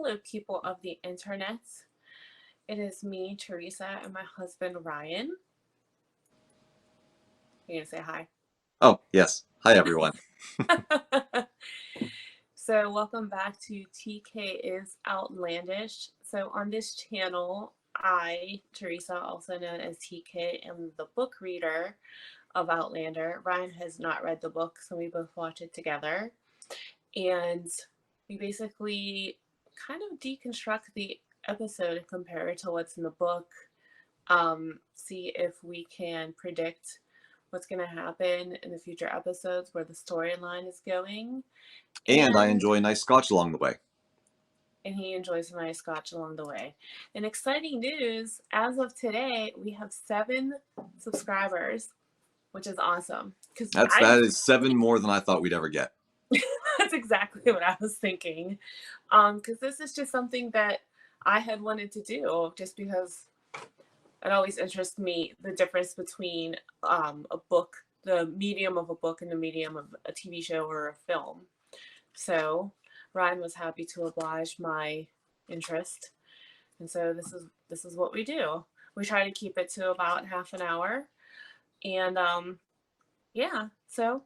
Hello, people of the internet. It is me, Teresa, and my husband, Ryan. You gonna say hi? Oh, yes. Hi, everyone. So, welcome back to TK is Outlandish. So, on this channel, I, Teresa, also known as TK, am the book reader of Outlander. Ryan has not read the book, so we both watch it together. And we basically kind of deconstruct the episode and compare it to what's in the book. See if we can predict what's going to happen in the future episodes, where the storyline is going. And I And enjoy a nice scotch along the way. he enjoys a nice scotch along the way. And exciting news, as of today, we have 7 subscribers, which is awesome. Because That is 7 more than I thought we'd ever get. That's exactly what I was thinking. Because this is just something that I had wanted to do, just because it always interests me, the difference between a book, the medium of a book, and the medium of a TV show or a film. So Ryan was happy to oblige my interest, and so this is what we do. We try to keep it to about half an hour, and yeah. So,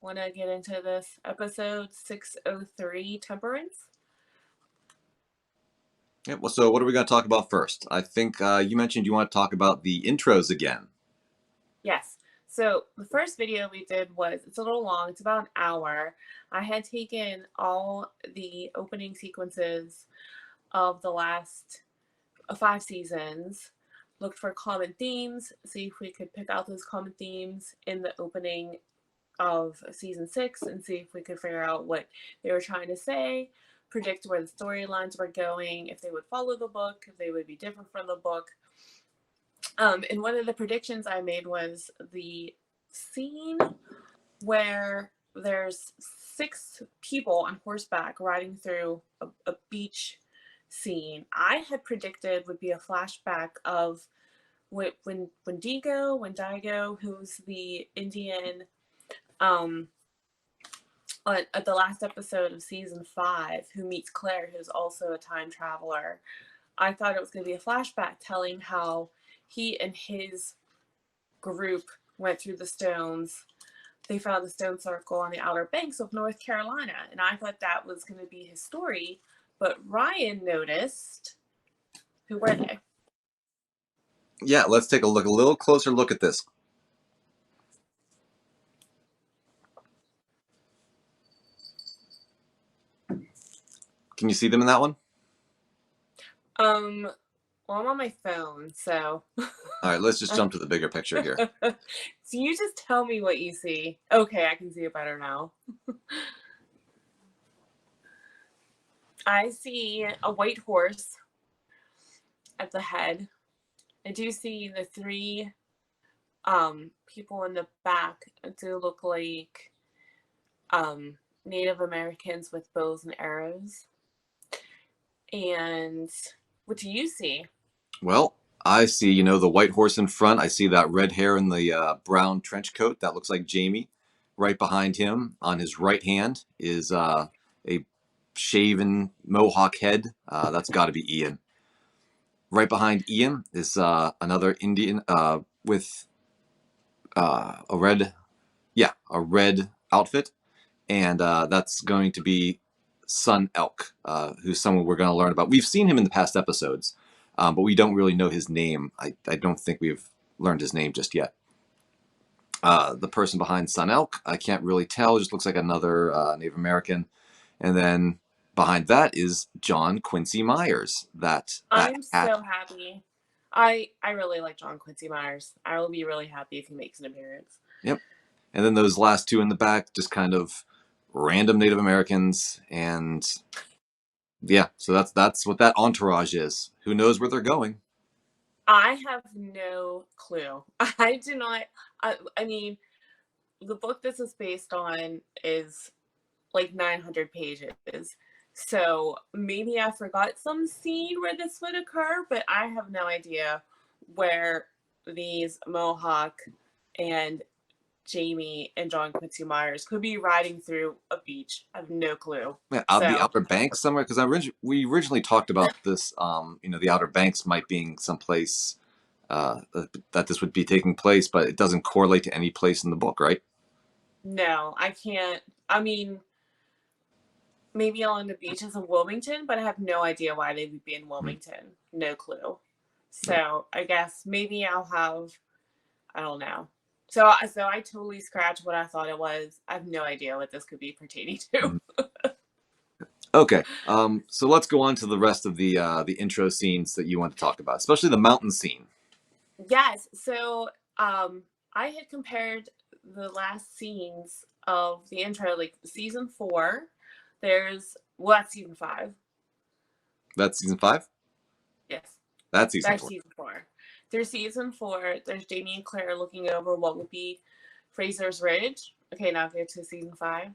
want to get into this episode 603, Temperance? Yeah, well, so what are we going to talk about first? I think you mentioned you want to talk about the intros again. Yes. So the first video we did was, it's a little long, it's about an hour. I had taken all the opening sequences of the last 5 seasons, looked for common themes, see if we could pick out those common themes in the opening of season 6, and see if we could figure out what they were trying to say, predict where the storylines were going, if they would follow the book, if they would be different from the book. And one of the predictions I made was the scene where there's 6 people on horseback riding through a beach scene. I had predicted would be a flashback of when Wendigo, who's the Indian, at the last episode of season 5, who meets Claire, who's also a time traveler. I thought it was going to be a flashback telling how he and his group went through the stones. They found the stone circle on the outer banks of North Carolina, and I thought that was going to be his story. But Ryan noticed. Who were they? Yeah, let's take a little closer look at this. Can you see them in that one? Well, I'm on my phone, so. All right, let's just jump to the bigger picture here. So you just tell me what you see. Okay, I can see it better now. I see a white horse at the head. I do see the 3 people in the back do look like Native Americans with bows and arrows. And what do you see? Well, I see, the white horse in front. I see that red hair in the brown trench coat. That looks like Jamie. Right behind him, on his right hand, is a shaven mohawk head. That's got to be Ian. Right behind Ian is another Indian with a red outfit, and that's going to be Sun Elk, who's someone we're going to learn about. We've seen him in the past episodes, but we don't really know his name. I don't think we've learned his name just yet. The person behind Sun Elk, I can't really tell. Just looks like another Native American. And then behind that is John Quincy Myers. That I'm hat. so happy. I really like John Quincy Myers. I will be really happy if he makes an appearance. Yep. And then those last 2 in the back, just kind of random Native Americans. And yeah, so that's what that entourage is. Who knows where they're going? I have no clue. I do not. I mean, the book this is based on is like 900 pages. So maybe I forgot some scene where this would occur, but I have no idea where these Mohawk and Jamie and John Quincy Myers could be riding through a beach. I have no clue. Yeah, the So, Outer Banks somewhere, because we originally talked about this. The Outer Banks might being someplace that this would be taking place, but it doesn't correlate to any place in the book, right? no, I can't. I mean, maybe along the beaches of Wilmington, but I have no idea why they would be in Hmm. Wilmington. No clue. Yeah. So I guess maybe I'll have, I don't know. So I totally scratched what I thought it was. I have no idea what this could be pertaining to. Mhm. Okay. So let's go on to the rest of the intro scenes that you want to talk about, especially the mountain scene. Yes. So I had compared the last scenes of the intro, like season 4. That's season 5. That's season 5. Yes. That's season That's 4. season 4. There's season 4. There's Jamie and Claire looking over what would be Fraser's Ridge. Okay, now go to season 5.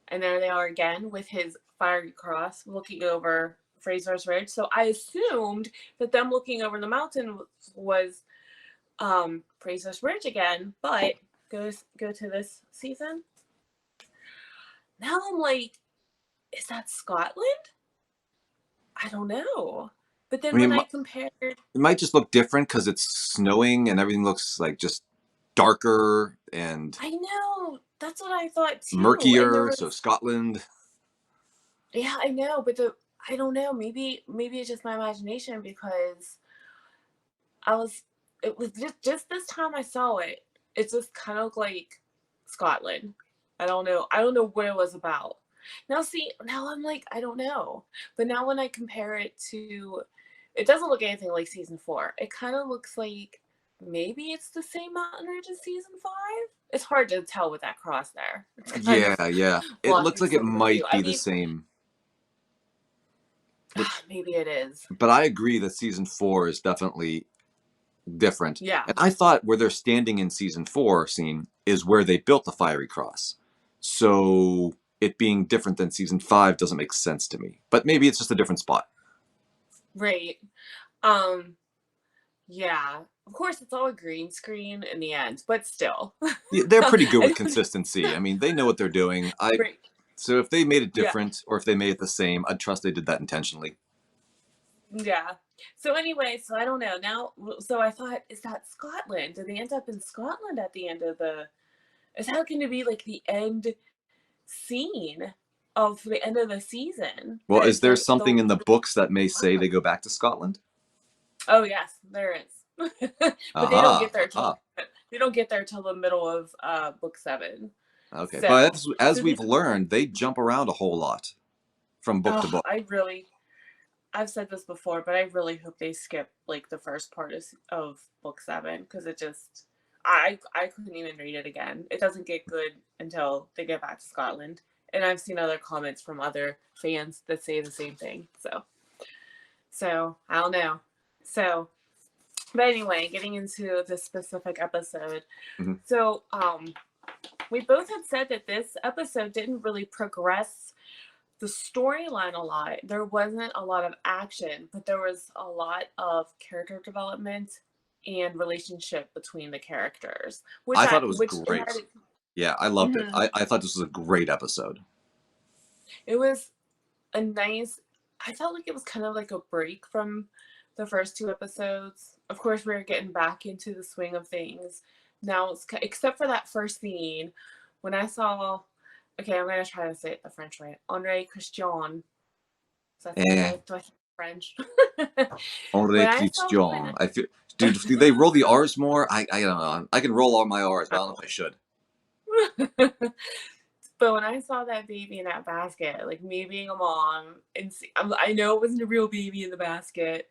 And there they are again with his fiery cross looking over Fraser's Ridge. So I assumed that them looking over the mountain was Fraser's Ridge again, but go to this season. Now I'm like, is that Scotland? I don't know. But I then when mean, I compared, it might just look different because it's snowing and everything looks like just darker and I know that's what I thought too. And there murkier. So was, Scotland. yeah, I know, but I don't know. Maybe it's just my imagination because I was it was just this time I saw it. It just kind of looked like Scotland. I don't know what it was about. Now see, now I'm like, I don't know. But now when I compare it to, it doesn't look anything like season 4. It kind of looks like maybe it's the same mountain range as season 5. It's hard to tell with that cross there. It's kind of Yeah, yeah. It looks blocking like it some of the view. might I be the mean, same. But maybe it is. but I agree that season 4 is definitely different. Yeah. And I thought where they're standing in season 4 scene is where they built the fiery cross. So it being different than season 5 doesn't make sense to me. But maybe it's just a different spot. Right. Um Yeah, of course, it's all a green screen in the end, but still. Yeah, they're pretty good with I don't consistency. I mean, they know what they're doing. right. So if they made it Yeah, different or if they made it the same, I'd trust they did that intentionally. yeah. So anyway, so I don't know. Now, so I thought, is that Scotland? Did they end up in Scotland at the end of the? Is that going to be like the end scene of the end of the season? Well, is That there they'll something in the books that may say they go back to Scotland? Oh yes, there is. But they don't Aha, get there till aha. the middle of book 7. Okay, but So as so we've this learned, they jump around a whole lot from book to oh, book. I've said this before, but I really hope they skip like the first part of book 7 because it just I couldn't even read it again. It doesn't get good until they get back to Scotland, and I've seen other comments from other fans that say the same thing. So I don't know. So, but anyway, getting into this specific episode. Mhm. So we both had said that this episode didn't really progress the storyline a lot. There wasn't a lot of action, but there was a lot of character development and relationship between the characters, I thought it was which it great. had. Yeah, I loved it. Mhm. I thought this was a great episode. It was a nice. I felt like it was kind of like a break from the first 2 episodes. Of course, we are getting back into the swing of things now. Except for that first scene when I saw. Okay, I'm gonna try to say it the French way. Henri Christian. Does that sound Eh, good? Do I speak French? Henri When I saw him Christian. I feel, dude, do they roll the R's more? I don't know. I can roll all my R's, but I don't know if I should. in but when I saw that baby in that basket, like me being a mom, and I know it wasn't a real baby in the basket,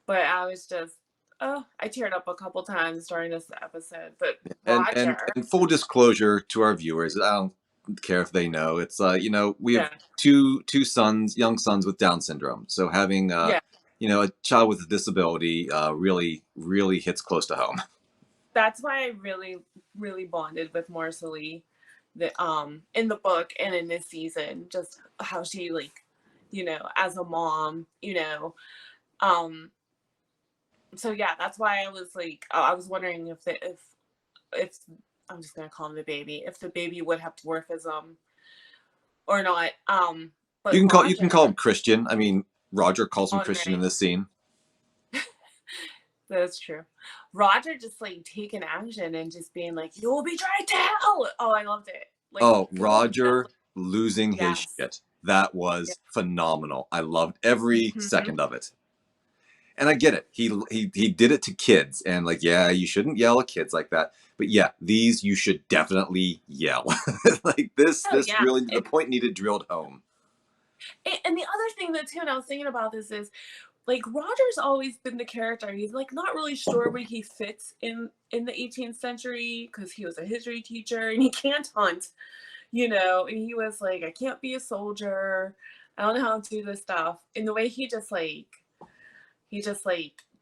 but I was just, oh, I teared up a couple times during this episode. But Roger, And full disclosure to our viewers, I don't care if they know. It's we have yeah, two sons, young sons with Down syndrome. So having yeah, a child with a disability really hits close to home. that's why I really, really bonded with Marcelie, in the book and in this season, just how she like, as a mom, um So yeah, that's why I was like, I was wondering if I'm just gonna call him the baby, if the baby would have dwarfism or not. But You can call him Roger, Christian. I mean, Roger calls him all Christian in right, this scene. that's true. Roger just like taking action and just being like, "You will be dragged to hell." Oh, I loved it. Like, Oh, because all he does, Roger losing his yes, shit. That yeah, was phenomenal. I loved every hmm second of it. And I get it. He did it to kids, and like, yeah, you shouldn't yell at kids like that. But yeah, these you should definitely yell. Like oh this yeah. really the point needed drilled home. And the other thing that too, and I was thinking about this is like Roger's always been the character. He's like not really sure where he fits in the 18th century because he was a history teacher and he can't hunt, and he was like, I can't be a soldier. I don't know how to do this stuff. And the way he just like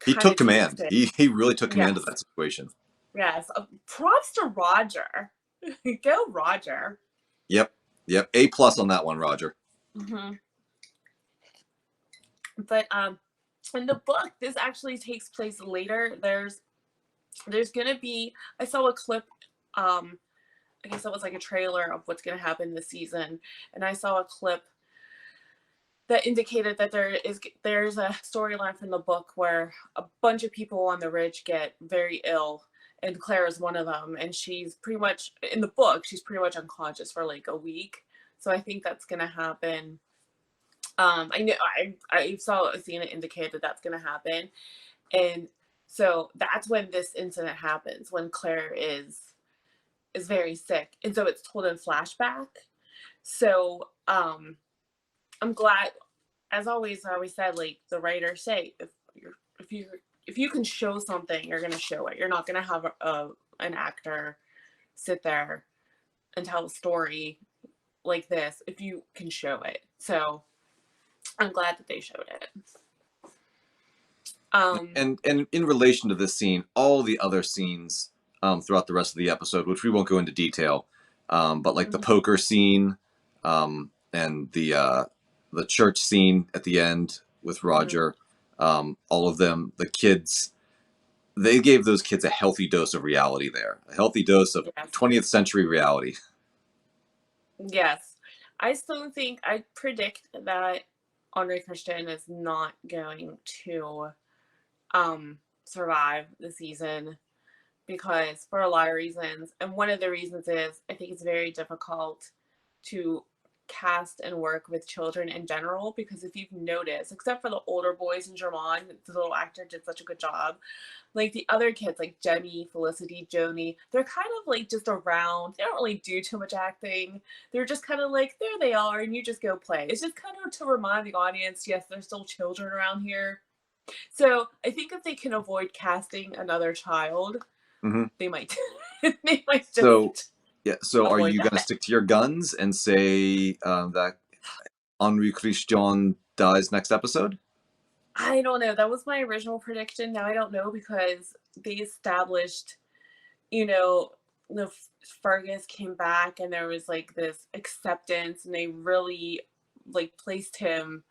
He kind took of takes command. it. He really took command of Yes. that situation. Yes. Props to Roger. Go Roger. Yep. Yep. A plus on that one, Roger. hmm But in the book, this actually takes place later. There's gonna be, I saw a clip, um I guess that was like a trailer of what's gonna happen this season, and I saw a clip that indicated that there's a storyline from the book where a bunch of people on the ridge get very ill, and Claire is one of them, and she's pretty much in the book she's pretty much unconscious for like a week. So I think that's gonna happen. I know I saw a scene that indicated that's gonna happen. And so that's when this incident happens, when Claire is very sick. And so it's told in flashback. So I'm glad, as always, I always said, like the writers say, if you if you can show something, you're gonna show it. You're not gonna have an actor sit there and tell a story like this if you can show it. So I'm glad that they showed it. Um And in relation to this scene, all the other scenes throughout the rest of the episode, which we won't go into detail, but like the mhm, poker scene and the church scene at the end with mhm, Roger, all of them, the kids, they gave those kids a healthy dose of reality there, a healthy dose of yes. 20th century reality. Yes. I still think I predict that Andre Christian is not going to survive the season because for a lot of reasons. And one of the reasons is I think it's very difficult to cast and work with children in general because if you've noticed, except for the older boys and Jermon, the little actor did such a good job. Like the other kids, like Jenny, Felicity, Joni, they're kind of like just around. They don't really do too much acting. They're just kind of like, there they are, and you just go play. It's just kind of to remind the audience, yes, there's still children around here. So I think if they can avoid casting another child, Hmm. they might they might So, just yeah. So, are avoid you going to that. stick to your guns and say that Henri Christian dies next episode? I don't know. That was my original prediction. Now I don't know because they established, you know, the Fergus came back and there was like this acceptance and they really like placed him,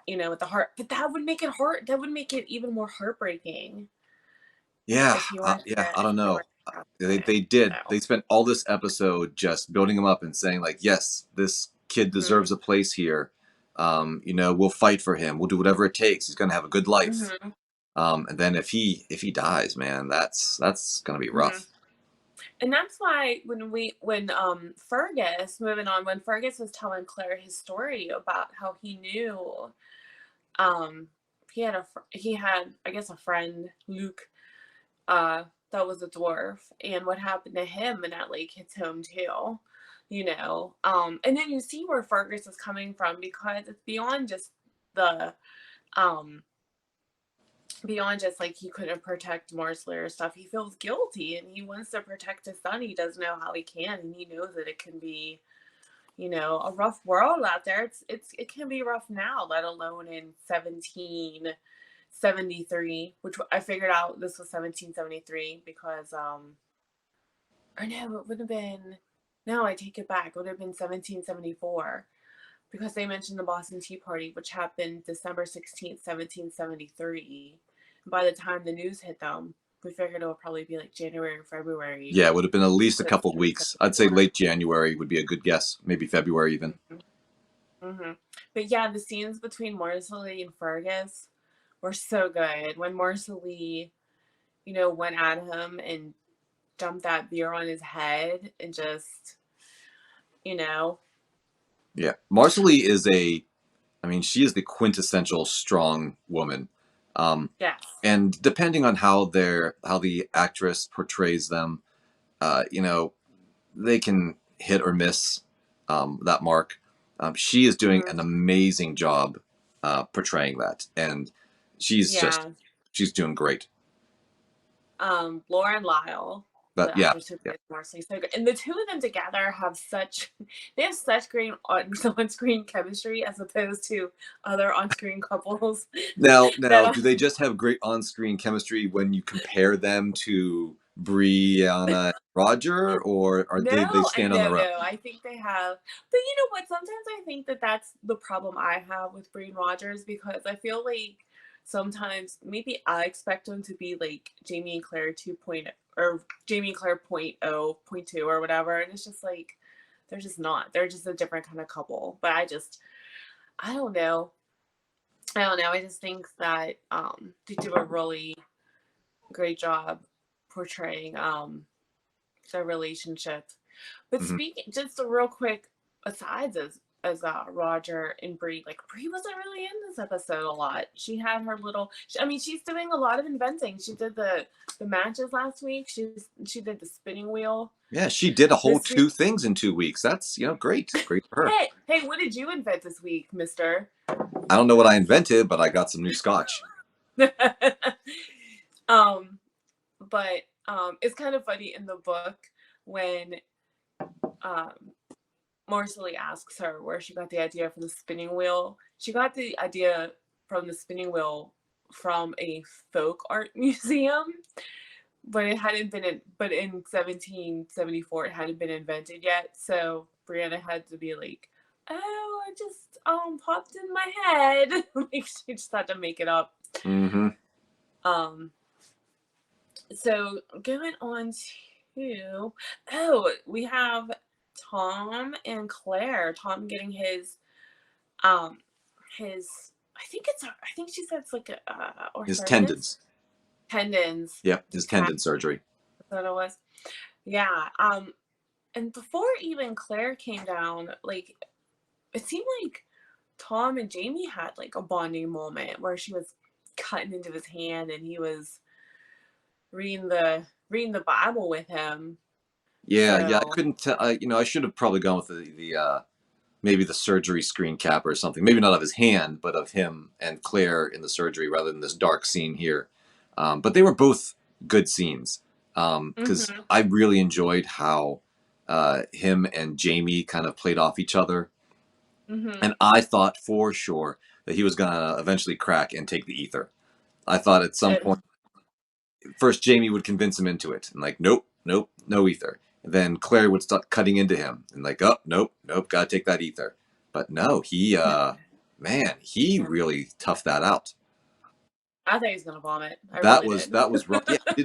at the heart. But that would make it hard. That would make it even more heartbreaking Yeah, if he weren't yeah. there. I If don't he know. weren't there. They did. So, They spent all this episode just building him up and saying like, yes, this kid hmm deserves a place here. We'll fight for him. We'll do whatever it takes. He's gonna have a good life. hmm And then if he dies, man, that's gonna be hmm rough. and that's why when Fergus, moving on, when Fergus was telling Claire his story about how he knew, um he had I guess a friend, Luke, that was a dwarf, and what happened to him, and that like hits home too, and then you see where Fergus is coming from because it's the um beyond just like he couldn't protect Marsler or stuff. He feels guilty and he wants to protect his son. He doesn't know how he can, and he knows that it can be, a rough world out there. It can be rough now, let alone in 1773, which I figured out this was 1773 because or no, it would have been, no, I take it back. It would have been 1774 because they mentioned the Boston Tea Party, which happened December 16th, 1773. by the time the news hit them, we figured it would probably be like January or February. Yeah, it would have been at least a This couple was weeks. I'd say before. late January would be a good guess. Maybe February even. Hmm. But yeah, the scenes between Marcelly and Fergus were so good. When Marcelly, went at him and dumped that beer on his head and just, you know, Yeah, Marcelly is she is the quintessential strong woman. Um, yes. and depending on how the actress portrays them, you know, they can hit or miss that mark. She is doing Hmm. an amazing job portraying that, and Yeah. she's doing great. Lauren Lyle, But the yeah, actress who yeah. plays Marcy, so good. And the two of them together have such they have such great on-screen chemistry as opposed to other on-screen couples that Now, do they just have great on-screen chemistry when you compare them to Brianna and Roger, or are they no, stand on no, their own? no. I think they have, but you know what? Sometimes I think that that's the problem I have with Breen Rogers because I feel like sometimes maybe I expect them to be like Jamie and Claire 2.0 or Jamie and Claire point oh point 2 or whatever, and it's just like they're just not. They're just a different kind of couple. But I don't know. I don't know. I just think that they do a really great job portraying their relationship. But Mhm. speaking, just a real quick asides as Roger and Bree, like Bree wasn't really in this episode a lot. She had her little. I mean, she's doing a lot of inventing. She did the matches last week. She did the spinning wheel Yeah, she did a whole this week. two things in 2 weeks. That's great for her. Hey, what did you invent this week, Mister? I don't know what I invented, but I got some new scotch. um, but it's kind of funny in the book when um Marcelly asks her where she got the idea for the spinning wheel. She got the idea from the spinning wheel from a folk art museum, but it hadn't been in, but in 1774 it hadn't been invented yet. So Brianna had to be like, "Oh, it just popped in my head." Like she just had to make it up. Hmm. Um so going on to we have Tom and Claire. Tom getting um his I think she said it's like a His arthritis tendons. tendons Yep, his detached. tendon surgery. That it was. Yeah. And before even Claire came down, like it seemed like Tom and Jamie had like a bonding moment where she was cutting into his hand and he was reading the Bible with him. Yeah. I So couldn't tell. I should have probably gone with the maybe the surgery screen cap or something. Maybe not of his hand, but of him and Claire in the surgery, rather than this dark scene here. But they were both good scenes because mhm. I really enjoyed how him and Jamie kind of played off each other, Mhm. and I thought for sure that he was gonna eventually crack and take the ether. I thought at some point first Jamie would convince him into it, and like, nope, nope, no ether. And then Claire would start cutting into him, and like, oh, nope, nope, gotta take that ether. But no, man, he Yeah. really toughed that out. I thought he was gonna vomit. I That really was did. that was rough.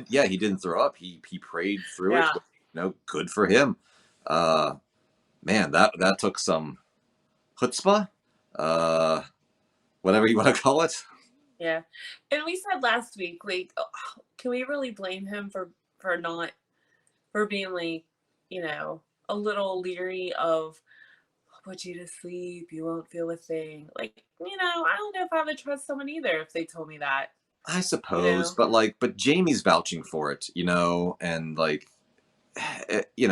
Yeah, he didn't throw up. He prayed through it. Yeah. Good for him. Uh, man, that took some chutzpah, uh, whatever you want to call it. Yeah. And we said last week, like, can we really blame him for not for being like, a little leery of I'll put you to sleep, you won't feel a thing. Like, I don't know if I would trust someone either if they told me that, I you suppose, know? but Jamie's vouching for it, and like are you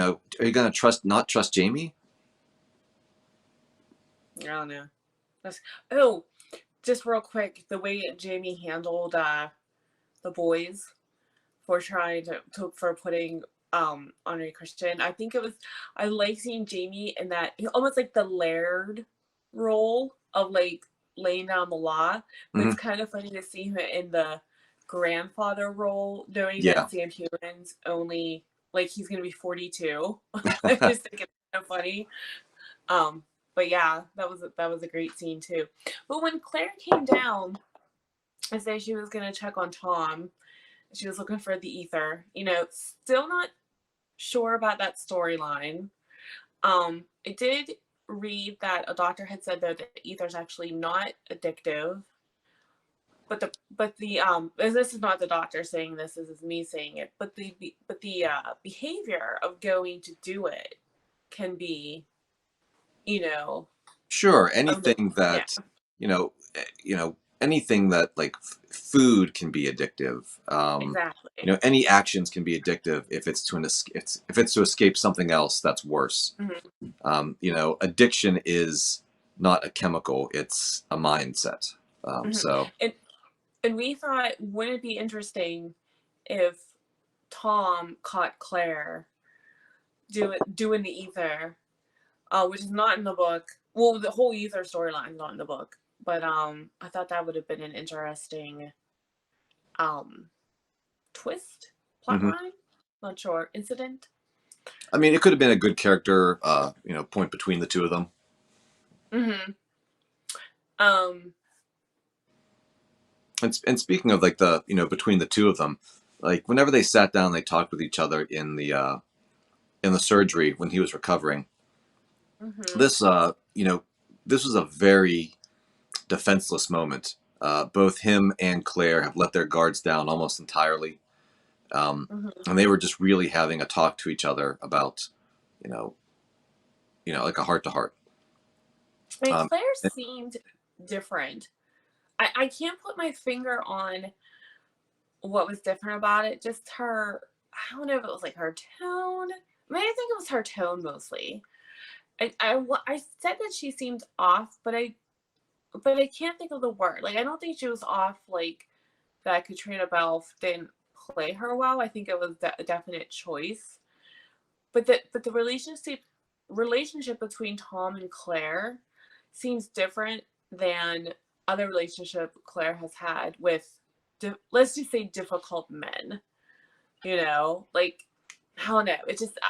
gonna not trust Jamie? I don't know. That's, oh, just real quick, the way Jamie handled the boys for trying to for putting Henri Christian. I think it was I like seeing Jamie in that almost like the Laird role of like laying down the law, but Hmm. it's kind of funny to see him in the grandfather role, knowing Yeah. that Sam Heughan's only like he's gonna be 42. I just think it's kind of funny. Um, but yeah, that was a great scene too. But when Claire came down I say she was gonna check on Tom. She was looking for the ether. You know, still not sure about that storyline. I did read that a doctor had said though that ether is actually not addictive. But this is not the doctor saying this is me saying it, but the behavior of going to do it can be, you know, Sure, a, anything yeah, that anything that like food can be addictive. exactly. Any actions can be addictive if it's if it's to escape something else that's worse. Hmm. Addiction is not a chemical; it's a mindset. Hmm. So And and we thought, wouldn't it be interesting if Tom caught Claire doing the ether, which is not in the book. Well, the whole ether storyline is not in the book, but I thought that would have been an interesting um twist, plot mhm. line. Not sure, incident. I mean, it could have been a good character, point between the two of them. Mm-hmm. Um. And speaking of like the between the two of them, like whenever they sat down, they talked with each other in the surgery when he was recovering. Mm-hmm. This this was a very defenseless moment. Both him and Claire have let their guards down almost entirely, Mm-hmm. and they were just really having a talk to each other about you know like a heart to heart. I mean, Um, Claire seemed different. I can't put my finger on what was different about it. Just her. I don't know if it was like her tone. I mean, I think it was her tone mostly. I said that she seemed off, but I can't think of the word. Like, I don't think she was off like that Katrina Balfe didn't play her well. I think it was a definite choice. But the relationship between Tom and Claire seems different than other relationship Claire has had with, let's just say, difficult men. Like, I don't know. It just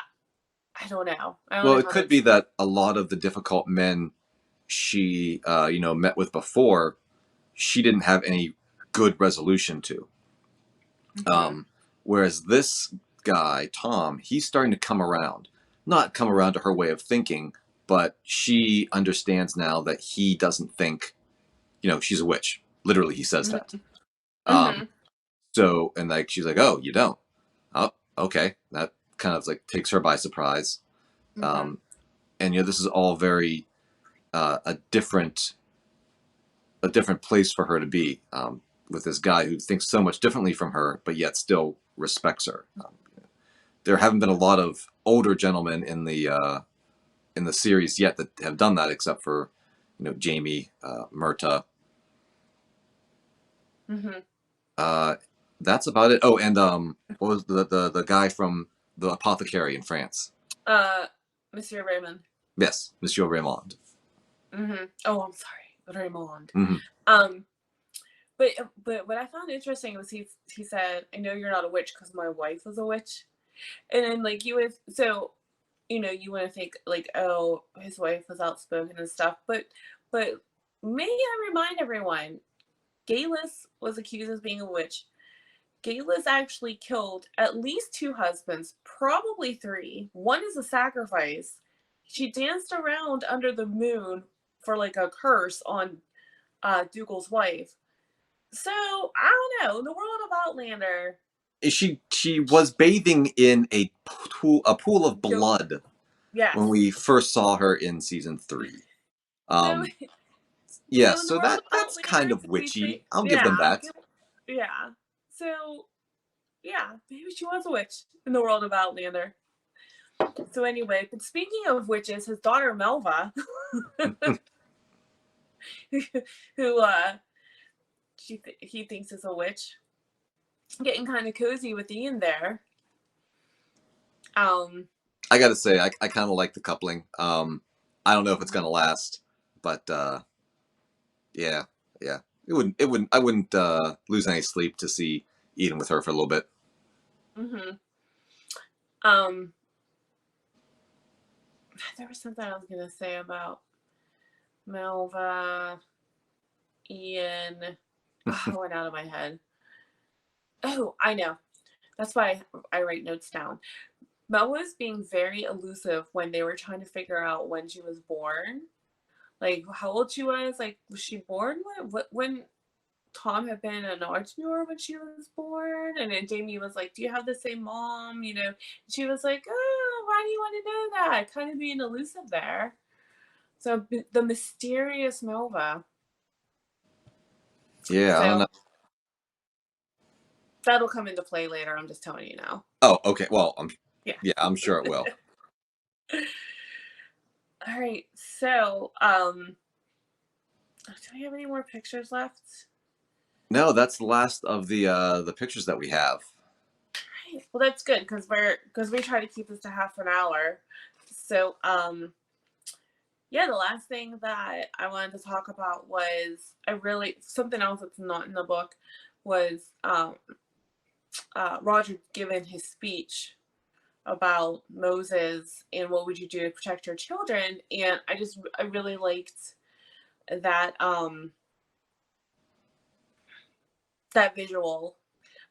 I don't know. I don't well, know it how to could be explain. that a lot of the difficult men she met with before, she didn't have any good resolution to. Mm-hmm. Um, Whereas this guy, Tom, he's starting to come around. Not come around to her way of thinking, but she understands now that he doesn't think, she's a witch. Literally, he says that. Mm-hmm. Um, so, and like, she's like, oh, you don't? Oh, okay. That kind of like takes her by surprise. Mm-hmm. Um, and, this is all very a different place for her to be with this guy who thinks so much differently from her, but yet still respects her. There haven't been a lot of older gentlemen in the series yet that have done that, except for Jamie, Murta. Mm-hmm. Uh, that's about it. Oh, and what was the guy from the apothecary in France? Uh, Monsieur Raymond. Yes, Monsieur Raymond. Mm-hmm. Oh, I'm sorry, Raymond. Hmm. Um, but what I found interesting was he said, "I know you're not a witch because my wife was a witch," and then like you would so you want to think like, oh, his wife was outspoken and stuff, but may I remind everyone, Galus was accused of being a witch. Galus actually killed at least two husbands, probably three. One is a sacrifice. She danced around under the moon for like a curse on Dougal's wife. So I don't know. In the world of Outlander, She was bathing in a pool of go blood when yes. we first saw her in season 3. So Um, yeah, so in the so world of that's kind Outlander, of we witchy. treat I'll give them yeah, that. yeah. So yeah, maybe she was a witch in the world of Outlander. So anyway, but speaking of witches, his daughter Melva, who he thinks is a witch, getting kind of cozy with Ian there. Um, I gotta say, I kind of like the coupling. I don't know if it's gonna last, but yeah, yeah, I wouldn't lose any sleep to see Eden with her for a little bit. mm-hmm. um, there was something I was gonna say about Melva, Ian. Oh, it went out of my head. Oh, I know. That's why I write notes down. Mel was being very elusive when they were trying to figure out when she was born, like how old she was. Like, was she born when Tom had been an entrepreneur when she was born? And then Jamie was like, "Do you have the same mom?" You know, she was like, "Oh, why do you want to know that?" Kind of being elusive there. So the mysterious Melva. Yeah, I don't know. So that'll come into play later. I'm just telling you now. Oh, okay. Well, Yeah. yeah, I'm sure it will. All right. So, do we have any more pictures left? No, that's the last of the pictures that we have. Right. Well, that's good because we try to keep this to half an hour. So, yeah, the last thing that I wanted to talk about was something else that's not in the book was Roger giving his speech about Moses and what would you do to protect your children, and I really liked that that visual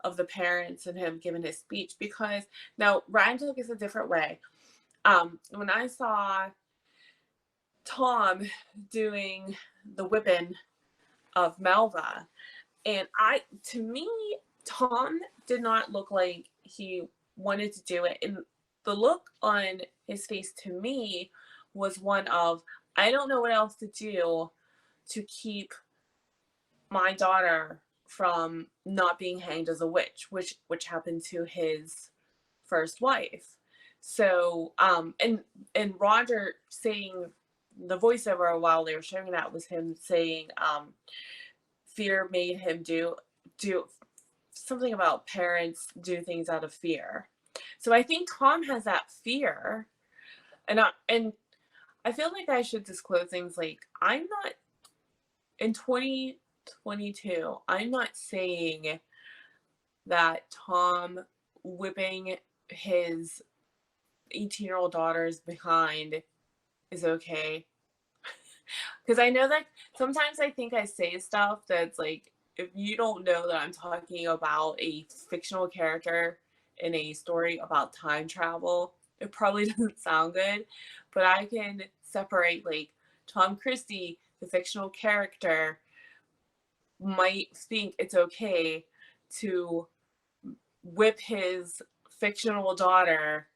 of the parents and him giving his speech, because now Ryan took us a different way. When I saw Tom doing the whipping of Melva, and to me, Tom did not look like he wanted to do it. And the look on his face to me was one of, I don't know what else to do to keep my daughter from not being hanged as a witch, which happened to his first wife. So, and Roger saying the voiceover while they were showing that was him saying, fear made him do something about parents do things out of fear. So I think Tom has that fear, and I feel like I should disclose things like I'm not in 2022. I'm not saying that Tom whipping his 18-year-old daughters behind is okay. Because I know that sometimes I think I say stuff that's like, if you don't know that I'm talking about a fictional character in a story about time travel, it probably doesn't sound good. But I can separate, like, Tom Christie, the fictional character, might think it's okay to whip his fictional daughter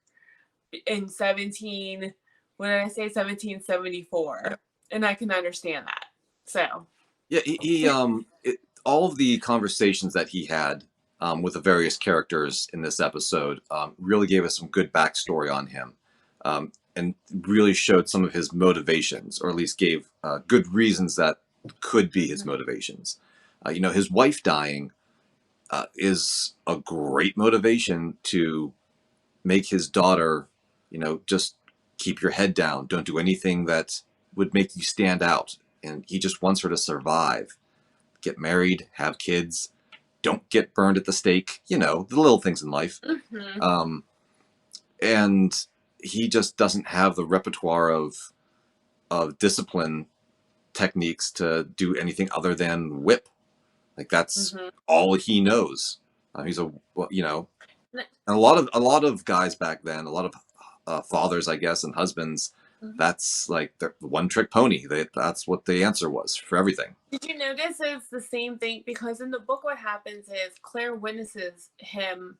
in 17, what did I say, Yeah, 1774, and I can understand that. So yeah. All of the conversations that he had with the various characters in this episode really gave us some good backstory on him, and really showed some of his motivations, or at least gave good reasons that could be his motivations. His wife dying is a great motivation to make his daughter, just keep your head down. Don't do anything that would make you stand out. And he just wants her to survive, get married, have kids, don't get burned at the stake, the little things in life. mhm, Um, and he just doesn't have the repertoire of discipline techniques to do anything other than whip. Like that's mhm. all he knows. He's and a lot of guys back then, a lot of fathers, I guess, and husbands. That's like the one trick pony. That's what the answer was for everything. Did you notice it's the same thing? Because in the book, what happens is Claire witnesses him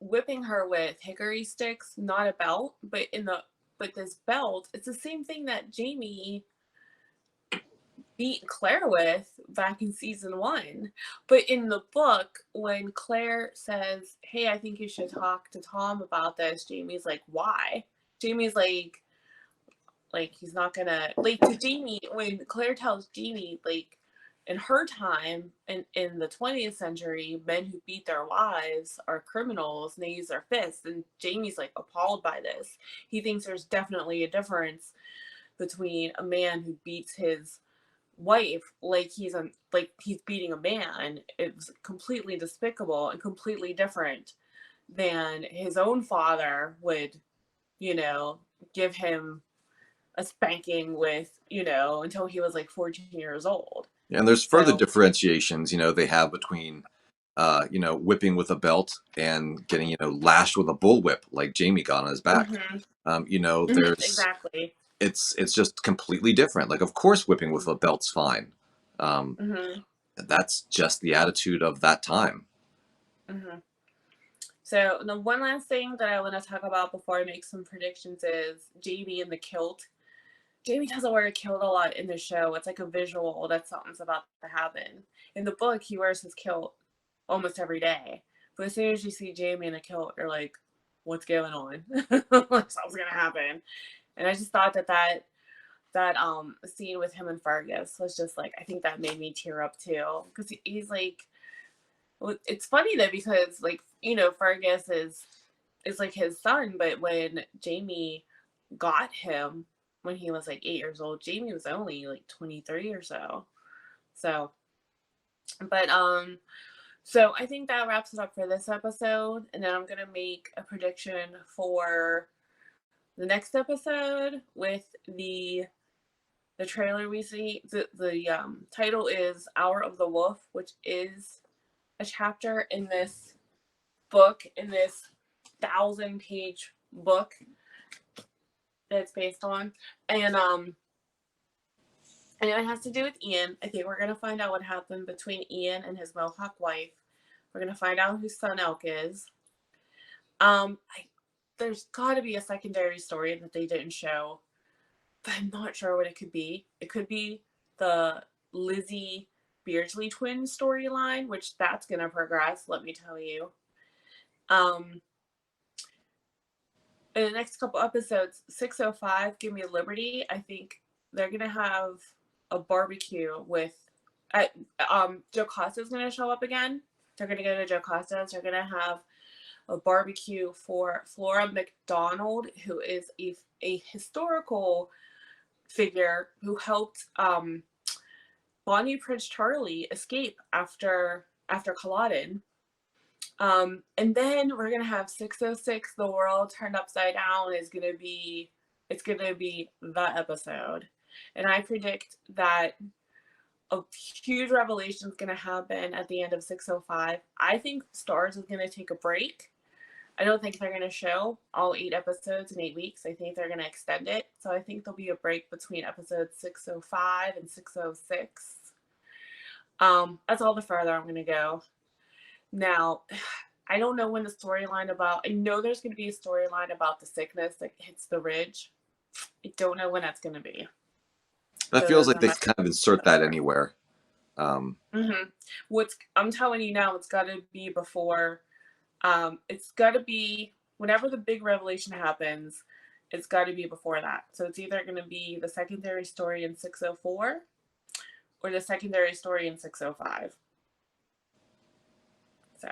whipping her with hickory sticks, not a belt, but this belt. It's the same thing that Jamie beat Claire with back in season 1. But in the book, when Claire says, "Hey, I think you should talk to Tom about this," Jamie's like, "Why?" Jamie's like he's not gonna, like, to Jamie, when Claire tells Jamie, like, in her time in the 20th century, men who beat their wives are criminals and they use their fists, and Jamie's like appalled by this. He thinks there's definitely a difference between a man who beats his wife like he's beating a man. It's completely despicable and completely different than his own father would, you know, give him a spanking with, until he was like 14 years old. And there's further So, differentiations, they have between, whipping with a belt and getting, lashed with a bullwhip like Jamie got on his back. mhm, mhm, There's exactly. it's just completely different. Like, of course, whipping with a belt's fine. Um, Mhm, that's just the attitude of that time. mhm. So the one last thing that I want to talk about before I make some predictions is Jamie and the kilt. Jamie doesn't wear a kilt a lot in the show. It's like a visual that something's about to happen. In the book, he wears his kilt almost every day. But as soon as you see Jamie in a kilt, you're like, what's going on? Like something's gonna happen. And I just thought that scene with him and Fergus was just like, I think that made me tear up too. Because he's like, well, it's funny though because like Fergus is like his son, but when Jamie got him when he was like 8 years old, Jamie was only like 23 or so. So, but so I think that wraps it up for this episode, and then I'm gonna make a prediction for the next episode with the trailer we see. The title is Hour of the Wolf, which is a chapter in this book, in this 1,000-page book that it's based on. And it has to do with Ian. I think we're gonna find out what happened between Ian and his Mohawk wife. We're gonna find out who Sun Elk is. There's got to be a secondary story that they didn't show, but I'm not sure what it could be. It could be the Lizzie Beardsley twin storyline, which that's gonna progress. Let me tell you. Um, in the next couple episodes, 605, Give Me Liberty, I think they're going to have a barbecue with. Uh, Jocasta's going to show up again. They're going to go to Jocasta's. They're going to have a barbecue for Flora McDonald, who is a historical figure who helped Bonnie Prince Charlie escape after Culloden. And then we're gonna have 606, The World Turned Upside Down is gonna be the episode. And I predict that a huge revelation is gonna happen at the end of 605. I think Stars is gonna take a break. I don't think they're gonna show all 8 episodes in 8 weeks. I think they're gonna extend it. So I think there'll be a break between episodes 605 and 606. That's all the further I'm gonna go. Now, I don't know when the storyline about. I know there's going to be a storyline about the sickness that hits the ridge. I don't know when that's going to be. That So feels those like are they my. could kind of insert that anywhere. Um, What's I'm telling you now, it's got to be before. It's got to be whenever the big revelation happens. It's got to be before that. So it's either going to be the secondary story in 604 or the secondary story in 605. So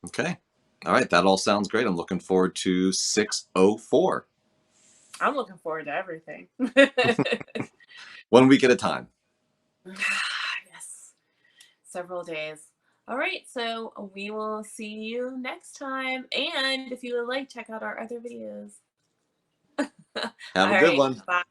okay. All right. That all sounds great. I'm looking forward to 604. I'm looking forward to everything. 1 week at a time. Yes. Several days. All right, so we will see you next time. And if you would like, check out our other videos. All Have a good right, one. bye.